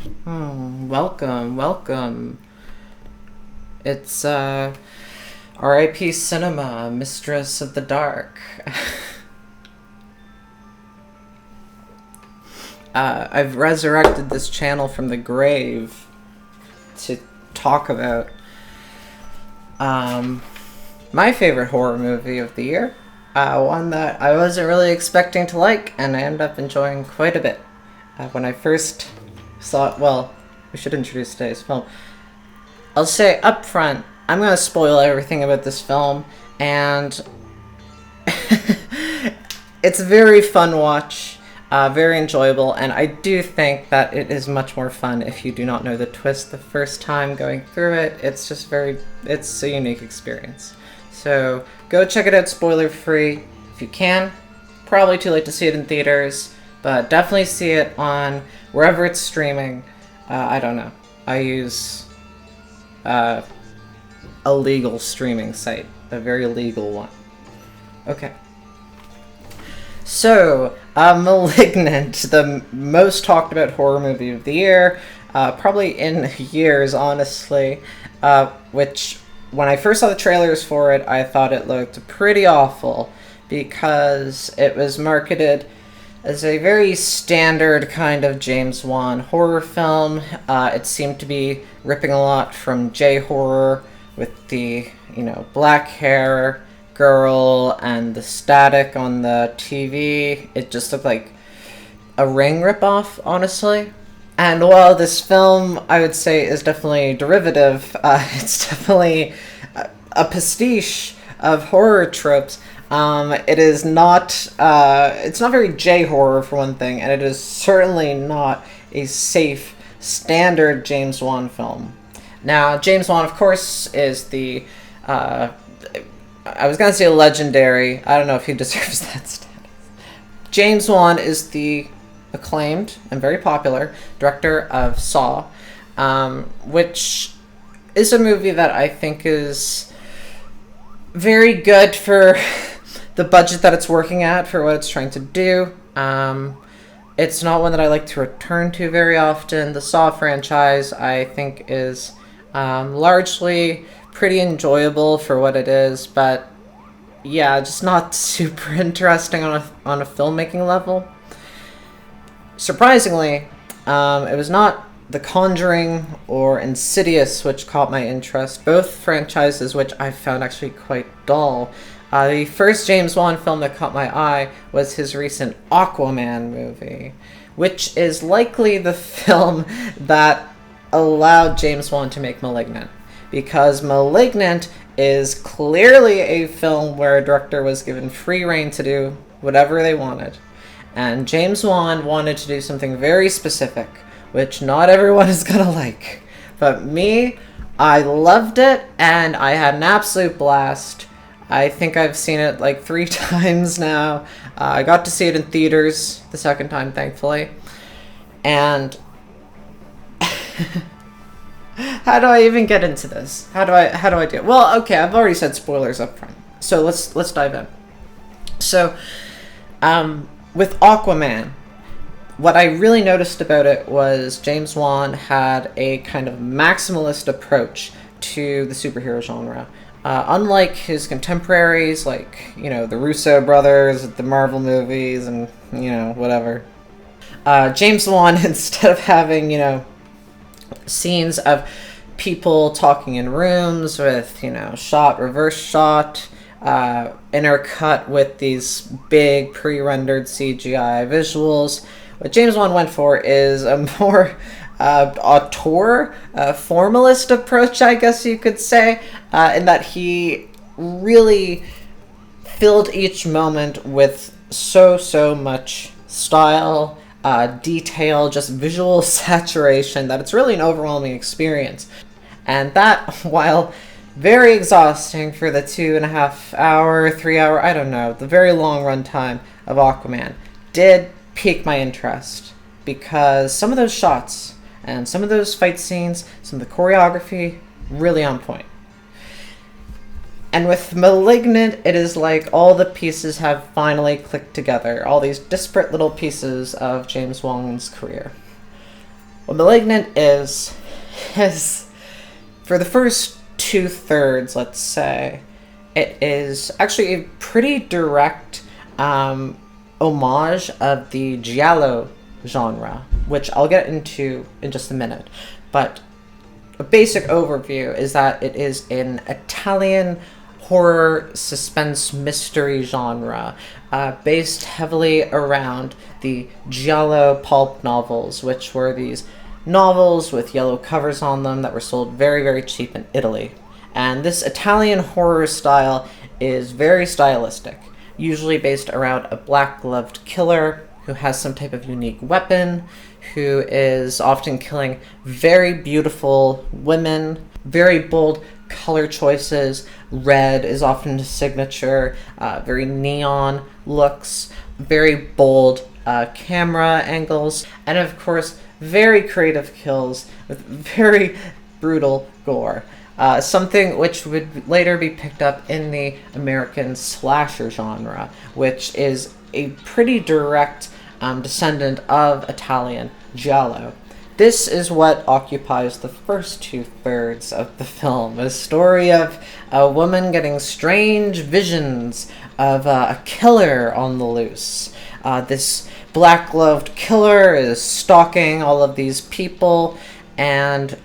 Welcome, welcome. It's R.I.P. Cinema, Mistress of the Dark. I've resurrected this channel from the grave to talk about my favorite horror movie of the year. One that I wasn't really expecting to like, and I ended up enjoying quite a bit. When I first saw it, well, we should introduce today's film. I'll say up front, I'm going to spoil everything about this film, and it's a very fun watch, very enjoyable, and I do think that it is much more fun if you do not know the twist the first time going through it. It's just it's a unique experience. So go check it out spoiler free if you can. Probably too late to see it in theaters, but definitely see it on wherever it's streaming. I don't know. I use a legal streaming site, a very legal one. Okay. So, Malignant, the most talked about horror movie of the year, probably in years, honestly, which, when I first saw the trailers for it, I thought it looked pretty awful, because it was marketed as a very standard kind of James Wan horror film. It seemed to be ripping a lot from J-horror with the, black hair girl and the static on the TV. It just looked like a Ring ripoff, honestly. And while this film, I would say, is definitely derivative, it's definitely a pastiche of horror tropes. It is not, it's not very J-horror for one thing, and it is certainly not a safe, standard James Wan film. Now, James Wan, of course, is the, I was gonna say legendary, I don't know if he deserves that status. James Wan is the acclaimed and very popular director of Saw, which is a movie that I think is very good for the budget that it's working at, for what it's trying to do. It's not one that I like to return to very often. The Saw franchise, I think, is largely pretty enjoyable for what it is, but yeah, just not super interesting on a filmmaking level. Surprisingly, it was not The Conjuring or Insidious which caught my interest, both franchises which I found actually quite dull. The first James Wan film that caught my eye was his recent Aquaman movie, which is likely the film that allowed James Wan to make Malignant, because Malignant is clearly a film where a director was given free rein to do whatever they wanted. And James Wan wanted to do something very specific, which not everyone is gonna like. But me, I loved it, and I had an absolute blast. I think I've seen it like 3 times now. I got to see it in theaters the second time, thankfully. And how do I even get into this? How do I do it? Well, okay, I've already said spoilers up front. So let's dive in. So, with Aquaman, what I really noticed about it was James Wan had a kind of maximalist approach to the superhero genre. Unlike his contemporaries, like, the Russo brothers, the Marvel movies, and, whatever. James Wan, instead of having, scenes of people talking in rooms with, shot, reverse shot, intercut with these big pre-rendered CGI visuals, what James Wan went for is a more auteur, formalist approach, I guess you could say, in that he really filled each moment with so much style, detail, just visual saturation, that it's really an overwhelming experience. And that, while very exhausting for the 2.5 hour, 3 hour, I don't know, the very long run time of Aquaman, did pique my interest, because some of those shots and some of those fight scenes, some of the choreography, really on point. And with Malignant, it is like all the pieces have finally clicked together, all these disparate little pieces of James Wan's career. What Malignant is for the first 2/3, let's say, it is actually a pretty direct homage of the Giallo genre, which I'll get into in just a minute. But a basic overview is that it is an Italian horror, suspense, mystery genre based heavily around the Giallo pulp novels, which were these novels with yellow covers on them that were sold very, very cheap in Italy. And this Italian horror style is very stylistic, usually based around a black-gloved killer who has some type of unique weapon, who is often killing very beautiful women, very bold color choices. Red is often his signature, very neon looks, very bold camera angles, and of course, very creative kills with very brutal gore. Something which would later be picked up in the American slasher genre, which is a pretty direct descendant of Italian Giallo. This is what occupies the first 2/3 of the film, a story of a woman getting strange visions of a killer on the loose. This black-gloved killer is stalking all of these people and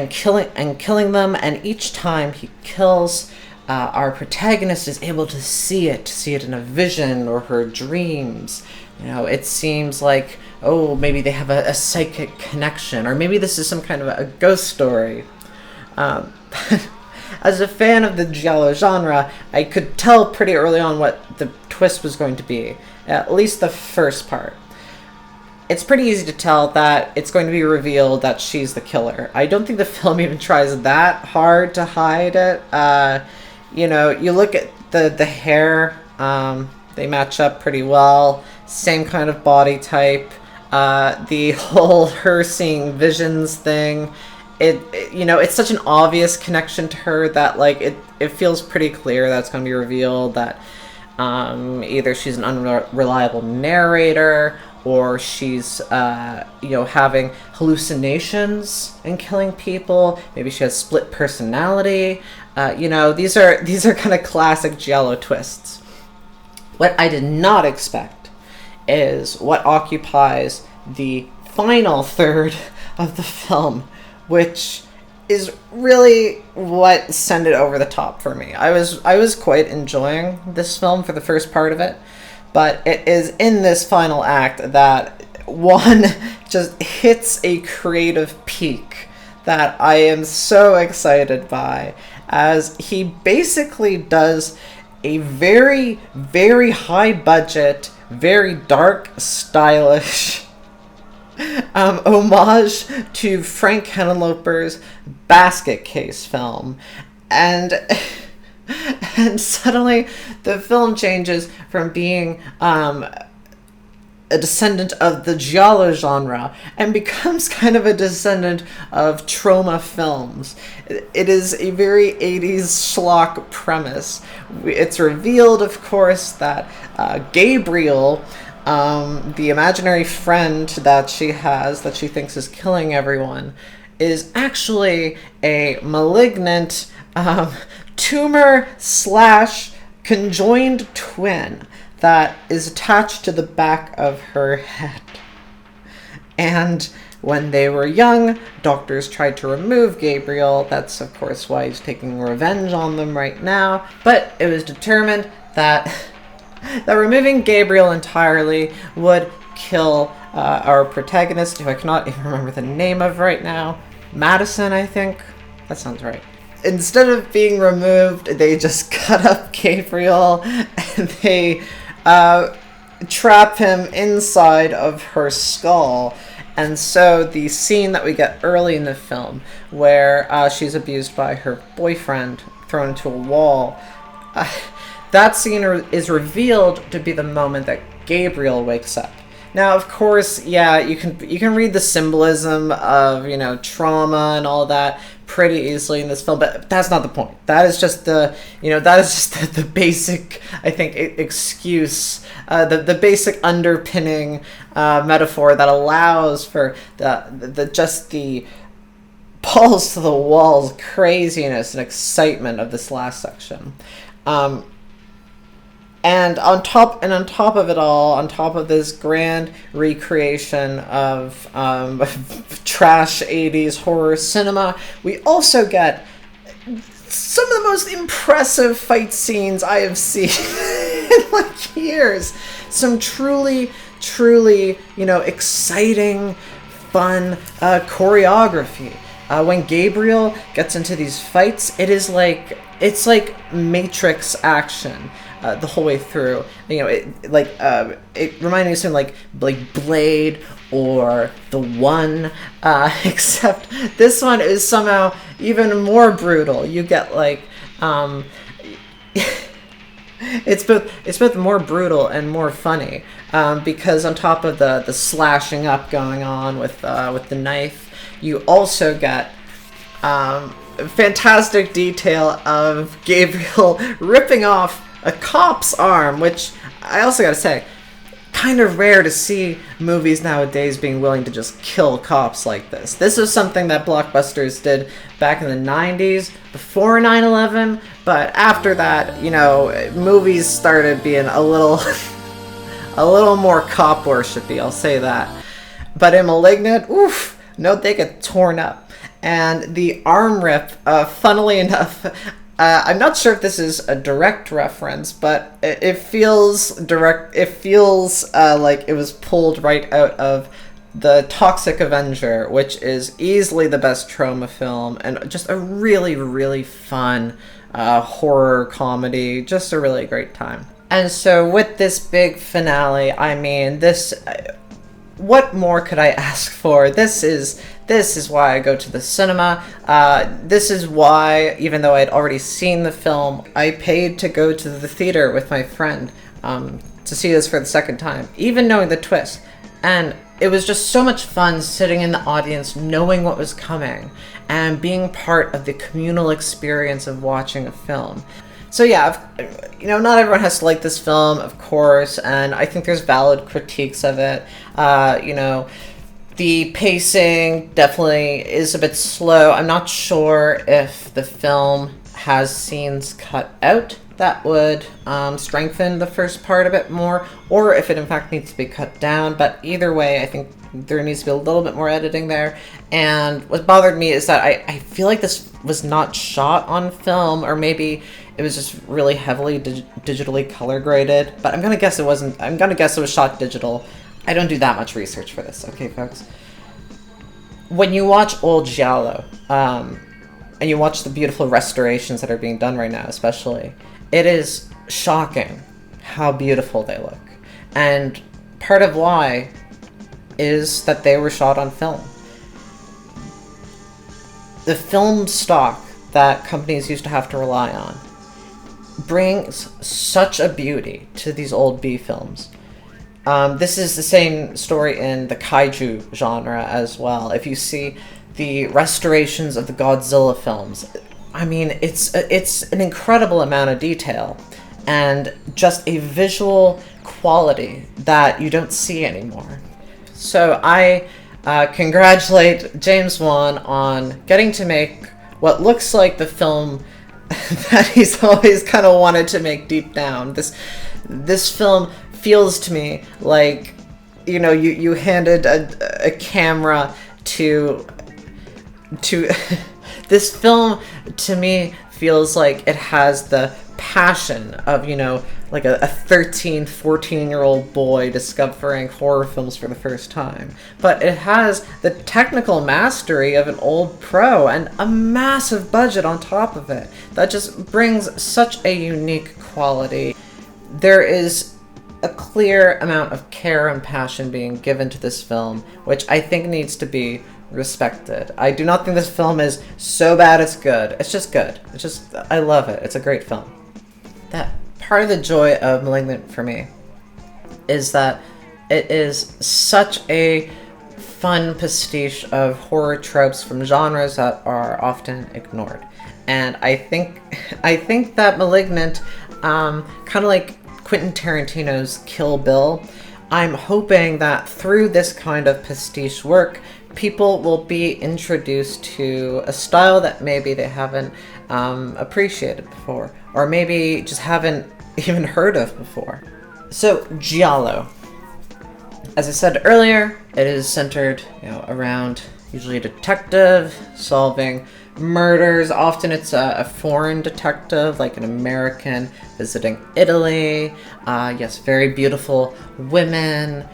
killing them, and each time he kills, our protagonist is able to see it in a vision or her dreams. You know, it seems like, oh, maybe they have a psychic connection, or maybe this is some kind of a ghost story. As a fan of the Giallo genre, I could tell pretty early on what the twist was going to be, at least the first part. It's pretty easy to tell that it's going to be revealed that she's the killer. I don't think the film even tries that hard to hide it. You know, you look at the hair, they match up pretty well. Same kind of body type. The whole her seeing visions thing. You know, it's such an obvious connection to her that, like, it feels pretty clear that it's going to be revealed that either she's an unreliable narrator, or she's, you know, having hallucinations and killing people. Maybe she has split personality. You know, these are kind of classic Giallo twists. What I did not expect is what occupies the final third of the film, which is really what sent it over the top for me. I was quite enjoying this film for the first part of it, but it is in this final act that one just hits a creative peak that I am so excited by, as he basically does a very, very high budget, very dark, stylish homage to Frank Henenloper's Basket Case film. And suddenly the film changes from being a descendant of the Giallo genre and becomes kind of a descendant of trauma films. It is a very 80s schlock premise. It's revealed, of course, that Gabriel, the imaginary friend that she has, that she thinks is killing everyone, is actually a malignant tumor / conjoined twin that is attached to the back of her head. And when they were young, doctors tried to remove Gabriel. That's, of course, why he's taking revenge on them right now. But it was determined that removing Gabriel entirely would kill our protagonist, who I cannot even remember the name of right now. Madison, I think? That sounds right. Instead of being removed, they just cut up Gabriel and they trap him inside of her skull. And so the scene that we get early in the film, where she's abused by her boyfriend, thrown into a wall, that scene is revealed to be the moment that Gabriel wakes up. Now, of course, yeah, you can read the symbolism of, trauma and all that pretty easily in this film, but that's not the point. That is just the basic, I think, excuse, the basic underpinning metaphor that allows for the balls to the walls craziness and excitement of this last section. And on top of it all, on top of this grand recreation of trash 80s horror cinema, we also get some of the most impressive fight scenes I have seen in like years. Some truly, exciting, fun choreography. When Gabriel gets into these fights, it's like Matrix action. The whole way through, it reminded me of something like Blade or The One, except this one is somehow even more brutal. You get it's both more brutal and more funny, because on top of the slashing up going on with the knife, you also get fantastic detail of Gabriel ripping off a cop's arm, which I also gotta say, kind of rare to see movies nowadays being willing to just kill cops like this. This is something that blockbusters did back in the 90s, before 9/11, but after that, movies started being a little more cop worshipy, I'll say that. But in Malignant, oof, no, they get torn up. And the arm rip, funnily enough, I'm not sure if this is a direct reference, but it feels direct. It feels like it was pulled right out of The Toxic Avenger, which is easily the best trauma film, and just a really, really fun horror comedy. Just a really great time. And so with this big finale, I mean, what more could I ask for? This is why I go to the cinema. This is why, even though I'd already seen the film, I paid to go to the theater with my friend to see this for the second time, even knowing the twist. And it was just so much fun sitting in the audience, knowing what was coming, and being part of the communal experience of watching a film. So yeah, not everyone has to like this film, of course, and I think there's valid critiques of it. The pacing definitely is a bit slow. I'm not sure if the film has scenes cut out that would strengthen the first part a bit more, or if it in fact needs to be cut down. But either way, I think there needs to be a little bit more editing there. And what bothered me is that I feel like this was not shot on film, or maybe it was just really heavily digitally color graded. But I'm gonna guess it wasn't. I'm gonna guess it was shot digital. I don't do that much research for this, okay, folks? When you watch old Giallo, and you watch the beautiful restorations that are being done right now, especially, it is shocking how beautiful they look. And part of why is that they were shot on film. The film stock that companies used to have to rely on brings such a beauty to these old B films. This is the same story in the kaiju genre as well. If you see the restorations of the Godzilla films, I mean, it's an incredible amount of detail and just a visual quality that you don't see anymore. So I congratulate James Wan on getting to make what looks like the film that he's always kind of wanted to make deep down. This film feels to me like, you handed a camera to this film. To me, feels like it has the passion of, like a 13, 14-year-old boy discovering horror films for the first time. But it has the technical mastery of an old pro and a massive budget on top of it that just brings such a unique quality. There is a clear amount of care and passion being given to this film, which I think needs to be respected. I do not think this film is so bad it's good. It's just good. I love it. It's a great film. That part of the joy of Malignant for me is that It is such a fun pastiche of horror tropes from genres that are often ignored. And I think that Malignant, kind of like Quentin Tarantino's Kill Bill, I'm hoping that through this kind of pastiche work, people will be introduced to a style that maybe they haven't appreciated before, or maybe just haven't even heard of before. So, Giallo. As I said earlier, it is centered, around usually a detective solving murders. Often it's a foreign detective, like an American visiting Italy. Yes, very beautiful women,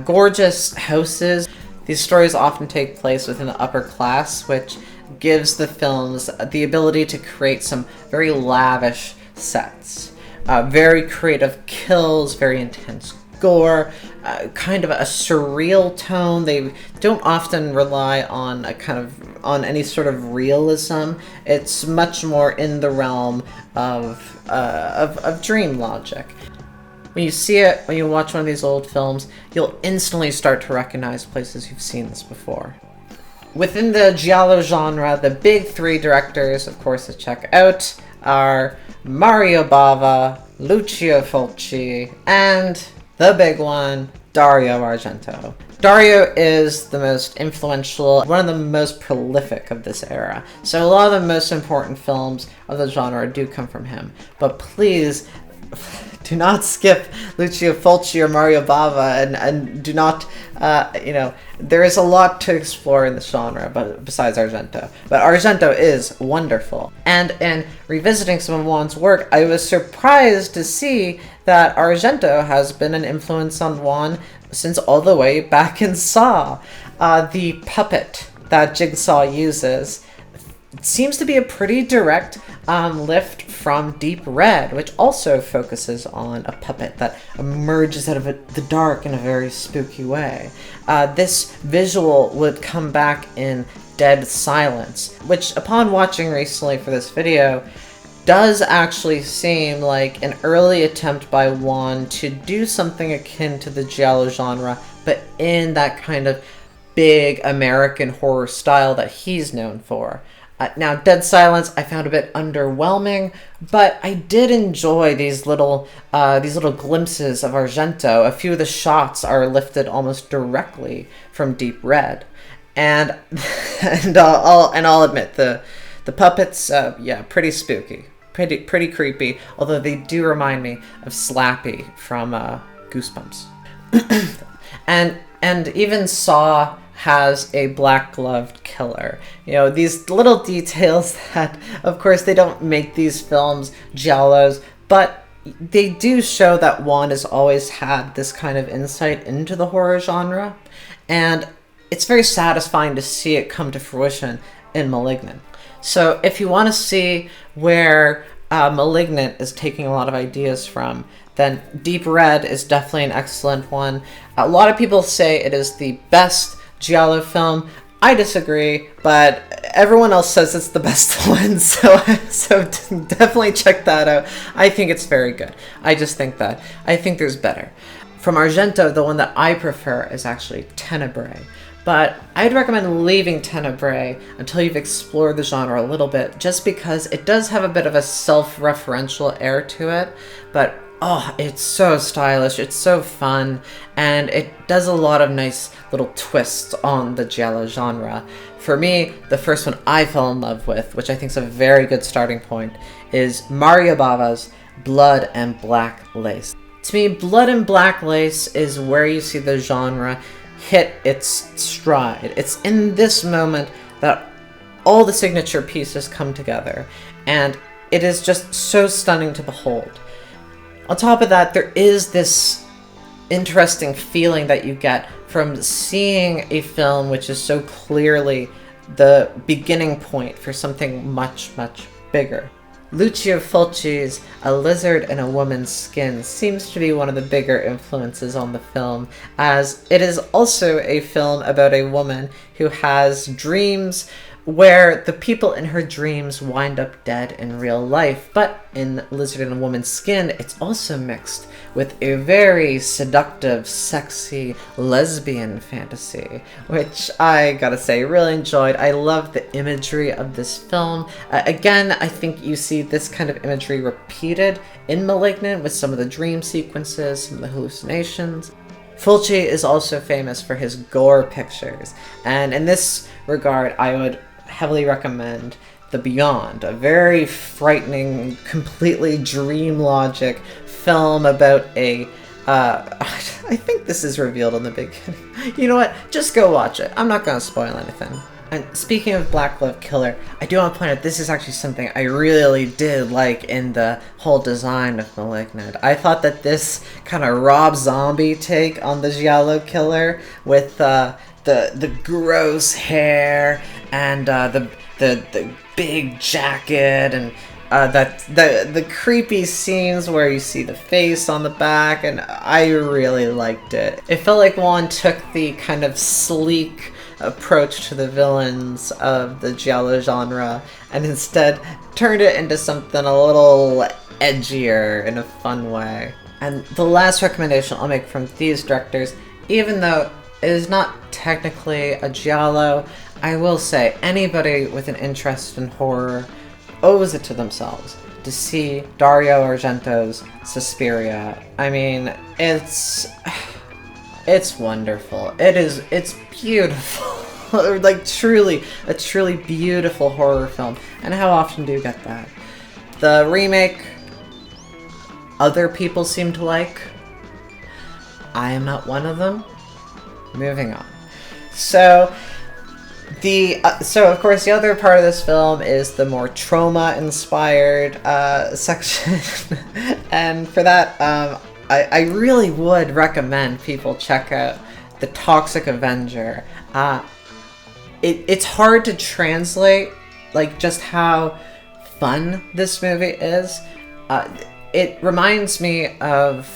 gorgeous houses. These stories often take place within the upper class, which gives the films the ability to create some very lavish sets. Very creative kills, very intense gore, kind of a surreal tone. They don't often rely on on any sort of realism. It's much more in the realm of dream logic. When you see it, when you watch one of these old films, you'll instantly start to recognize places you've seen this before. Within the Giallo genre, the big three directors, of course, to check out are Mario Bava, Lucio Fulci, and the big one, Dario Argento. Dario is the most influential, one of the most prolific of this era. So a lot of the most important films of the genre do come from him. But please, do not skip Lucio Fulci or Mario Bava, and do not, there is a lot to explore in the genre, but besides Argento. But Argento is wonderful. And in revisiting some of Juan's work, I was surprised to see that Argento has been an influence on Juan since all the way back in Saw. The puppet that Jigsaw uses seems to be a pretty direct lift from Deep Red, which also focuses on a puppet that emerges out of the dark in a very spooky way. This visual would come back in Dead Silence, which upon watching recently for this video, does actually seem like an early attempt by Juan to do something akin to the Giallo genre, but in that kind of big American horror style that he's known for. Now, Dead Silence I found a bit underwhelming, but I did enjoy these little glimpses of Argento. A few of the shots are lifted almost directly from Deep Red, and I'll admit the puppets, pretty spooky, pretty creepy. Although they do remind me of Slappy from Goosebumps, and even Saw has a black-gloved killer. These little details that, of course, they don't make these films giallos, but they do show that Juan has always had this kind of insight into the horror genre, and it's very satisfying to see it come to fruition in Malignant. So if you want to see where Malignant is taking a lot of ideas from, then Deep Red is definitely an excellent one. A lot of people say it is the best Giallo film. I disagree, but everyone else says it's the best one, so definitely check that out. I think it's very good. I think there's better. From Argento, the one that I prefer is actually Tenebrae, but I'd recommend leaving Tenebrae until you've explored the genre a little bit, just because it does have a bit of a self-referential air to it, but it's so stylish, it's so fun, and it does a lot of nice little twists on the Giallo genre. For me, the first one I fell in love with, which I think is a very good starting point, is Mario Bava's Blood and Black Lace. To me, Blood and Black Lace is where you see the genre hit its stride. It's in this moment that all the signature pieces come together, and it is just so stunning to behold. On top of that, there is this interesting feeling that you get from seeing a film which is so clearly the beginning point for something much, much bigger. Lucio Fulci's A Lizard in a Woman's Skin seems to be one of the bigger influences on the film, as it is also a film about a woman who has dreams where the people in her dreams wind up dead in real life. But in Lizard in a Woman's Skin, it's also mixed with a very seductive, sexy, lesbian fantasy, which I gotta say, really enjoyed. I love the imagery of this film. Again, I think you see this kind of imagery repeated in Malignant with some of the dream sequences, some of the hallucinations. Fulci is also famous for his gore pictures, and in this regard, I would heavily recommend The Beyond, a very frightening, completely dream logic film about a, I think this is revealed in the beginning. You know what? Just go watch it. I'm not going to spoil anything. And speaking of Black Glove Killer, I do want to point out this is actually something I really did like in the whole design of Malignant. I thought that this kind of Rob Zombie take on the Giallo Killer with the gross hair and the big jacket and the creepy scenes where you see the face on the back, and I really liked it. It felt like Juan took the kind of sleek approach to the villains of the Giallo genre and instead turned it into something a little edgier in a fun way. And the last recommendation I'll make from these directors, even though it is not technically a Giallo, I will say anybody with an interest in horror owes it to themselves to see Dario Argento's Suspiria. I mean, it's wonderful. It's beautiful. Like a truly beautiful horror film. And how often do you get that? The remake, other people seem to like. I am not one of them. Moving on. So of course the other part of this film is the more trauma-inspired section, and for that, I really would recommend people check out The Toxic Avenger. It's hard to translate, like, just how fun this movie is. It reminds me of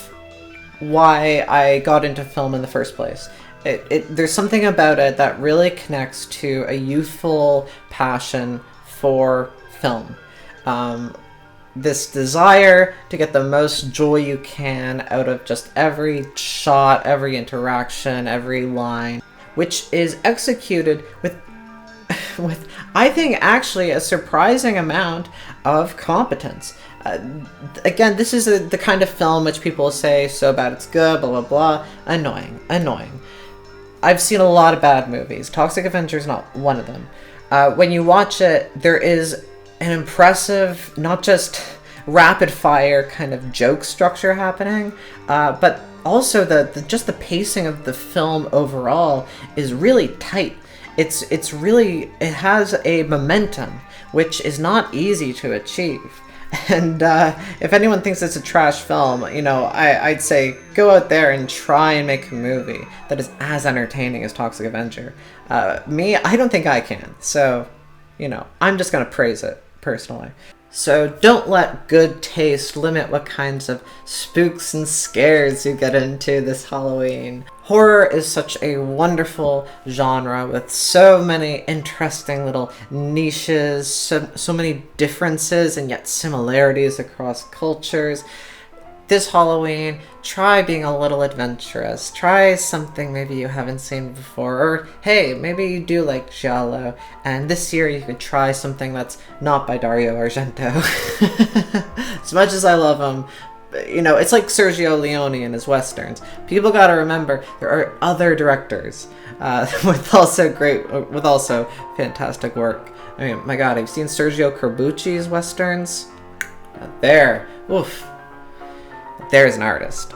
why I got into film in the first place. There's something about it that really connects to a youthful passion for film. This desire to get the most joy you can out of just every shot, every interaction, every line, which is executed with I think actually a surprising amount of competence. Again, this is the kind of film which people say, so bad it's good, blah blah blah. Annoying. I've seen a lot of bad movies. Toxic Avenger is not one of them. When you watch it, there is an impressive, not just rapid-fire kind of joke structure happening, but also the pacing of the film overall is really tight. It has a momentum, which is not easy to achieve. And if anyone thinks it's a trash film, I'd say go out there and try and make a movie that is as entertaining as Toxic Avenger. I don't think I can. So, I'm just going to praise it, personally. So don't let good taste limit what kinds of spooks and scares you get into this Halloween. Horror is such a wonderful genre with so many interesting little niches, so many differences and yet similarities across cultures. This Halloween, try being a little adventurous. Try something maybe you haven't seen before. Or, hey, maybe you do like Giallo. And this year you could try something that's not by Dario Argento. As much as I love him, it's like Sergio Leone and his westerns. People gotta remember there are other directors with also fantastic work. I mean, my God, I've seen Sergio Corbucci's westerns. There's an artist.